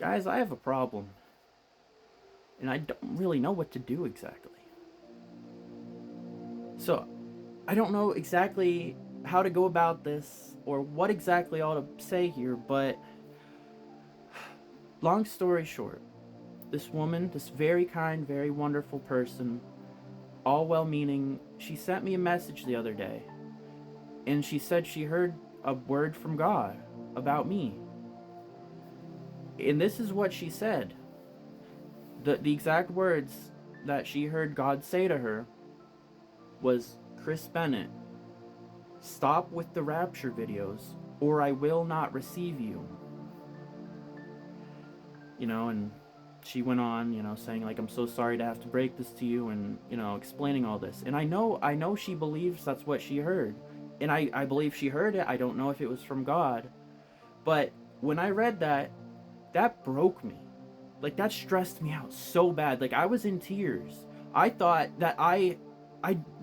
Guys, I have a problem, and I don't really know what to do exactly. So, I don't know exactly how to go about this or what exactly I ought to say here, but long story short, this woman, this very kind, very wonderful person, all well meaning, she sent me a message the other day, and she said she heard a word from God about me. And this is what she said. The exact words that she heard God say to her was, Chris Bennett, stop with the rapture videos, or I will not receive you. And she went on, saying like, I'm so sorry to have to break this to you, and explaining all this. And I know she believes that's what she heard, and I believe she heard it. I don't know if it was from God, but when I read that, that broke me. Like, that stressed me out so bad. Like, I was in tears. I thought that I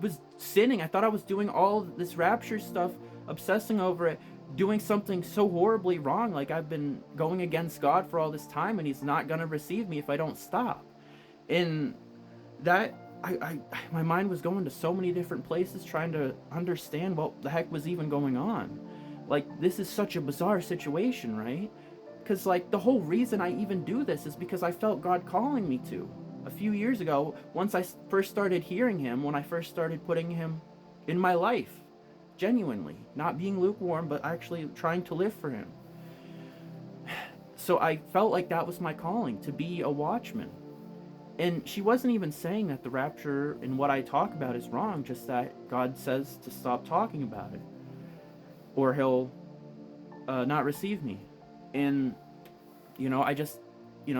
was sinning. I thought I was doing all this rapture stuff, obsessing over it, doing something so horribly wrong. Like, I've been going against God for all this time, and he's not going to receive me if I don't stop. And that my mind was going to so many different places, trying to understand what the heck was even going on. Like, this is such a bizarre situation, right? Because, like, the whole reason I even do this is because I felt God calling me to. A few years ago, once I first started hearing him, when I first started putting him in my life, genuinely, not being lukewarm, but actually trying to live for him. So I felt like that was my calling, to be a watchman. And she wasn't even saying that the rapture and what I talk about is wrong, just that God says to stop talking about it, or he'll not receive me. And I just,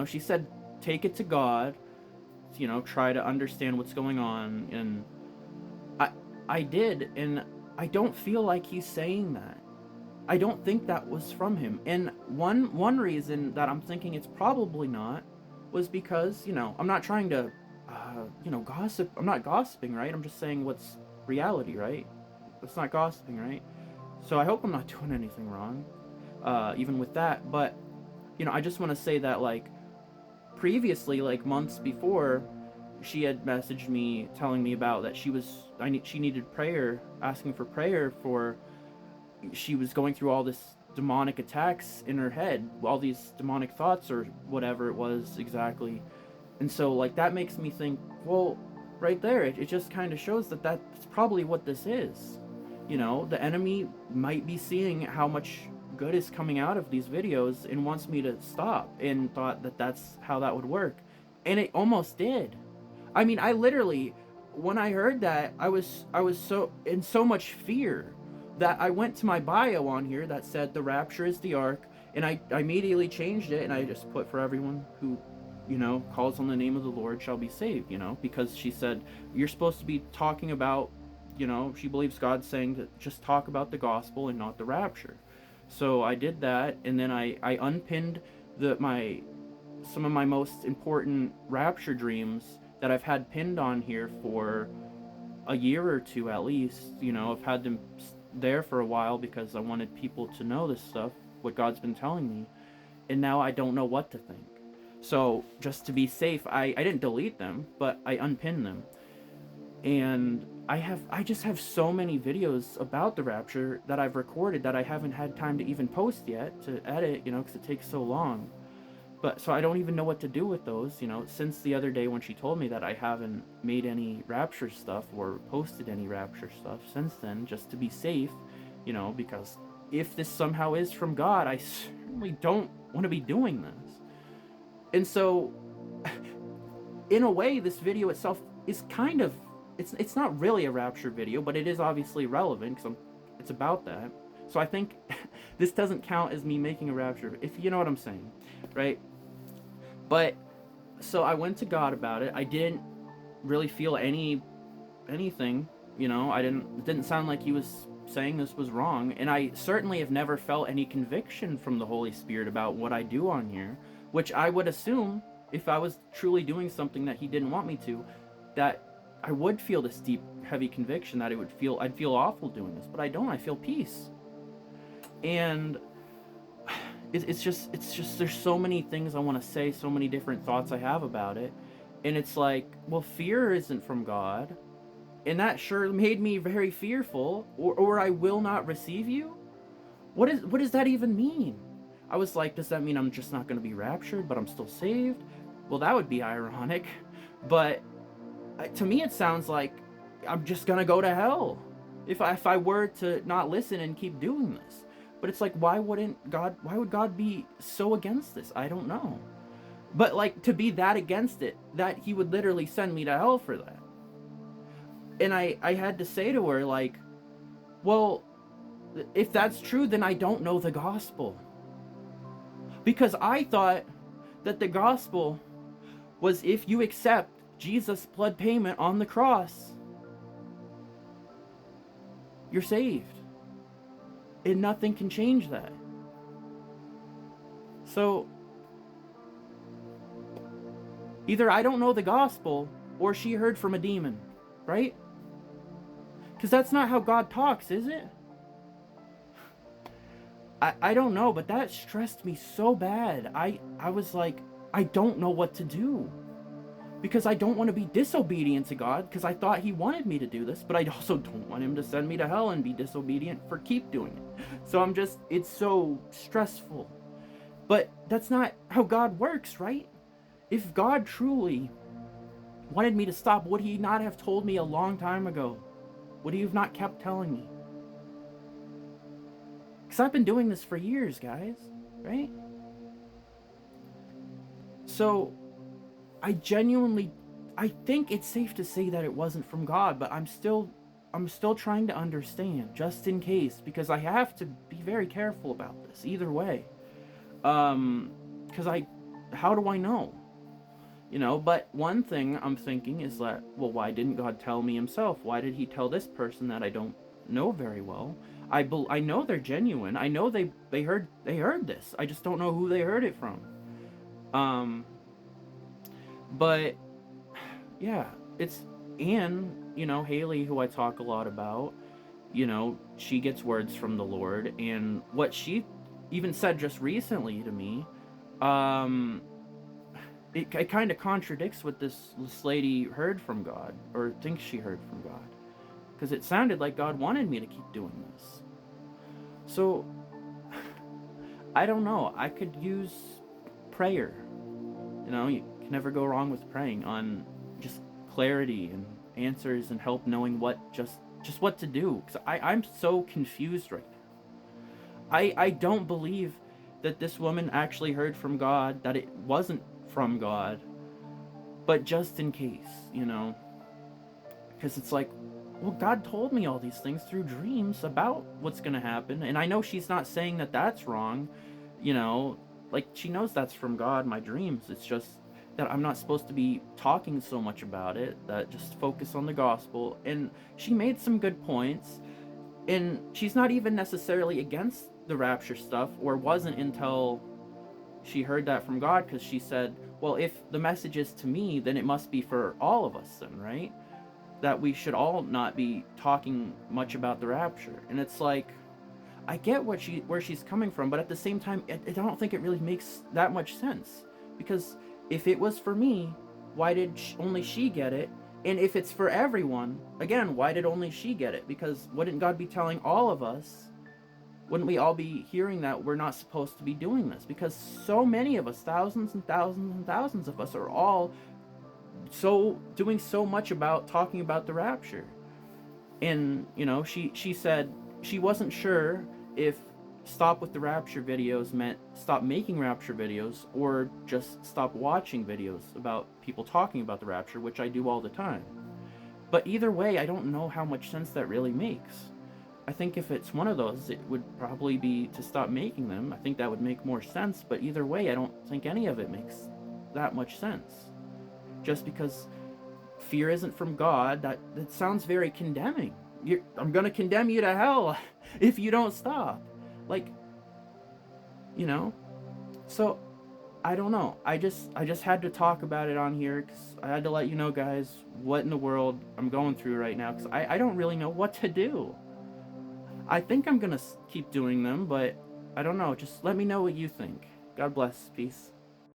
she said, take it to God, try to understand what's going on. And I did, and I don't feel like he's saying that. I don't think that was from him. And one reason that I'm thinking it's probably not was because, I'm not trying to, gossip. I'm not gossiping, right? I'm just saying what's reality, right? It's not gossiping, right? So I hope I'm not doing anything wrong, even with that. But, I just want to say that, like, previously, like months before, she had messaged me telling me about that she needed prayer, asking for prayer for, she was going through all this demonic attacks in her head, all these demonic thoughts or whatever it was exactly. And so, like, that makes me think, well, right there, it just kind of shows that that's probably what this is. The enemy might be seeing how much good is coming out of these videos and wants me to stop, and thought that that's how that would work. And it almost did. I mean, I literally, when I heard that, I was so in so much fear that I went to my bio on here that said the rapture is the ark, and I immediately changed it, and I just put, for everyone who calls on the name of the Lord shall be saved, because she said you're supposed to be talking about, she believes God's saying to just talk about the gospel and not the rapture. So I did that, and then I unpinned some of my most important rapture dreams that I've had pinned on here for a year or two at least. I've had them there for a while because I wanted people to know this stuff, what God's been telling me, and now I don't know what to think. So just to be safe, I didn't delete them, but I unpinned them. And I just have so many videos about the rapture that I've recorded that I haven't had time to even post yet, to edit, because it takes so long. But so I don't even know what to do with those, since the other day when she told me that. I haven't made any rapture stuff or posted any rapture stuff since then, just to be safe, because if this somehow is from God, I certainly don't want to be doing this. And so, in a way, this video itself is kind of, it's not really a rapture video, but it is obviously relevant because it's about that. So I think this doesn't count as me making a rapture, if you know what I'm saying, right? But so I went to God about it. I didn't really feel anything, it didn't sound like he was saying this was wrong, and I certainly have never felt any conviction from the Holy Spirit about what I do on here, which I would assume, if I was truly doing something that he didn't want me to, that I would feel this deep, heavy conviction, that I'd feel awful doing this, but I don't. I feel peace. And it's just there's so many things I want to say, so many different thoughts I have about it. And it's like, well, fear isn't from God, and that sure made me very fearful. Or I will not receive you. What does that even mean? I was like, does that mean I'm just not going to be raptured, but I'm still saved? Well, that would be ironic. But to me, it sounds like I'm just going to go to hell if I were to not listen and keep doing this. But it's like, why would God be so against this? I don't know. But like, to be that against it, that he would literally send me to hell for that. And I had to say to her, like, well, if that's true, then I don't know the gospel. Because I thought that the gospel was, if you accept Jesus' blood payment on the cross, you're saved. And nothing can change that. So, either I don't know the gospel, or she heard from a demon, right? Because that's not how God talks, is it? I don't know, but that stressed me so bad. I was like, I don't know what to do. Because I don't want to be disobedient to God, because I thought he wanted me to do this, but I also don't want him to send me to hell and be disobedient for keep doing it. So it's so stressful. But that's not how God works, right? If God truly wanted me to stop, would he not have told me a long time ago? Would he have not kept telling me? Because I've been doing this for years, guys, right? So, I think it's safe to say that it wasn't from God, but I'm still trying to understand, just in case, because I have to be very careful about this, either way. Because how do I know? But one thing I'm thinking is that, well, why didn't God tell me himself? Why did he tell this person that I don't know very well? I know they're genuine. I know they heard this. I just don't know who they heard it from. But yeah, it's Anne, Haley, who I talk a lot about. She gets words from the Lord, and what she even said just recently to me, it kind of contradicts what this lady heard from God, or thinks she heard from God, because it sounded like God wanted me to keep doing this. So I don't know. I could use prayer. You can never go wrong with praying on just clarity and answers and help knowing what what to do. Because I'm so confused right now. I don't believe that this woman actually heard from God, that it wasn't from God. But just in case, because it's like, well, God told me all these things through dreams about what's going to happen. And I know she's not saying that that's wrong, like she knows that's from God, my dreams. It's just that I'm not supposed to be talking so much about it, that just focus on the gospel. And she made some good points, and she's not even necessarily against the rapture stuff, or wasn't until she heard that from God, because she said, well, if the message is to me, then it must be for all of us then, right? That we should all not be talking much about the rapture. And it's like, I get where she's coming from, but at the same time, I don't think it really makes that much sense. Because if it was for me, why did only she get it? And if it's for everyone, again, why did only she get it? Because wouldn't God be telling all of us? Wouldn't we all be hearing that we're not supposed to be doing this? Because so many of us, thousands and thousands and thousands of us, are all doing so much about talking about the rapture. And she said she wasn't sure if stop with the rapture videos meant stop making rapture videos, or just stop watching videos about people talking about the rapture, which I do all the time. But either way, I don't know how much sense that really makes. I think if it's one of those, it would probably be to stop making them. I think that would make more sense, but either way, I don't think any of it makes that much sense. Just because fear isn't from God, that sounds very condemning. I'm gonna condemn you to hell if you don't stop. Like, so I don't know. I just had to talk about it on here, because I had to let you know, guys, what in the world I'm going through right now, because I don't really know what to do. I think I'm gonna keep doing them, but I don't know. Just let me know what you think. God bless. Peace.